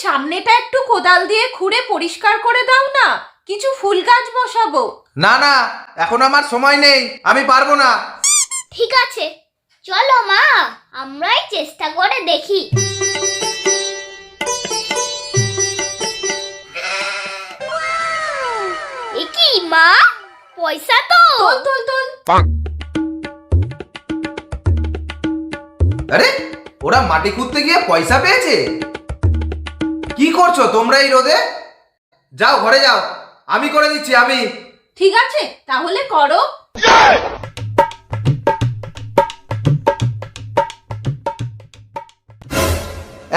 সামনেটা একটু কোদাল দিয়ে খুঁড়ে পরিষ্কার করে দাও না, কিছু ফুল গাছ বসাবো। না না, এখন আমার সময় নেই, আমি পারবো না। ঠিক আছে, চলো মা, আমরাই চেষ্টা করে দেখি। এ কি মা, পয়সা তো। তোল তোল তোল। আরে, ওরা মাটি খুঁড়তে গিয়ে পয়সা পেয়েছে? কি করছো তোমরা এই রোদে? যাও ঘরে যাও, আমি করে দিচ্ছি আমি। ঠিক আছে, তাহলে করো।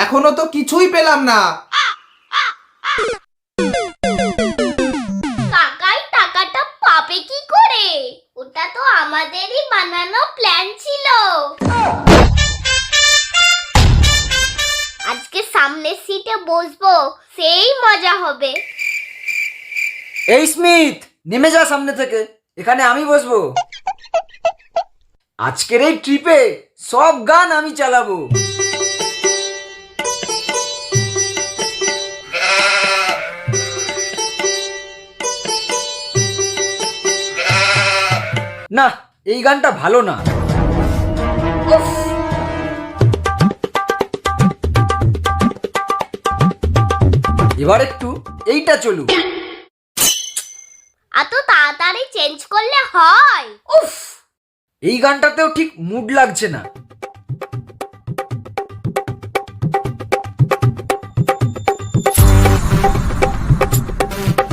এখনো তো কিছুই পেলাম না। কাকাই টাকাটা পাবে কি করে? ওটা তো আমাদেরই বানানো প্ল্যান ছিল। আজকে সামনের সিটে বসবো, সেই মজা হবে। এই স্মিথ, নেমে যা সামনে থেকে, এখানে আমি বসবো। আজকের এই ট্রিপে সব গান আমি চালাবো। না, এই গানটা ভালো না। উফ! এবার একটু এইটা চলুক। এত তাড়াতাড়ি চেঞ্জ করলে হয়? উফ, এই গানটাতেও ঠিক মুড লাগছে না।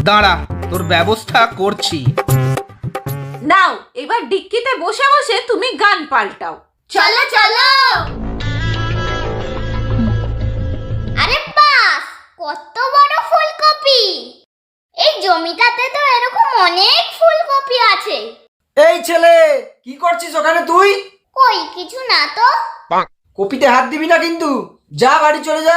দাঁড়া, তোর ব্যবস্থা করছি। নাও এবার ডিক্কিতে বসে বসে তুমি গান পাল্টাও। চলো চলো। আরে বাহ, কত বড় ফুলকপি! এই জমিটাতে তো এরকম অনেক ফুলকপি আছে। এই ছেলে, কি করছিস ওখানে তুই? কই কিছু না তো। কপিতে হাত দিবি না কিন্তু, যা বাড়ি চলে যা।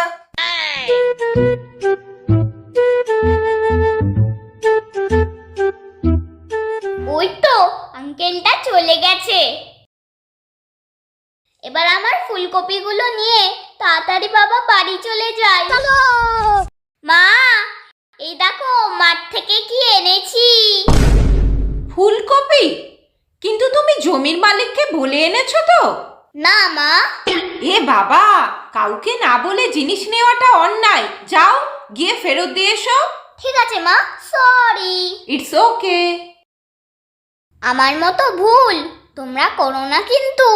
ওই তো আঙ্কেলটা চলে গেছে। এবার আমার ফুলকপিগুলো নিয়ে তাড়াতাড়ি বাবা বাড়ি চলে যায়। মা, এই দেখো মাঠ থেকে কি এনেছি। ফুলকপি? কিন্তু তুমি জমির মালিককে বলে এনেছো তো? না মা। এ বাবা, কাউকে না বলে জিনিস নেওয়াটা অন্যায়। যাও গিয়ে ফেরত দিয়ে এসো। ঠিক আছে মা, সরি। It's okay. আমার মতো ভুল তোমরা করো না কিন্তু।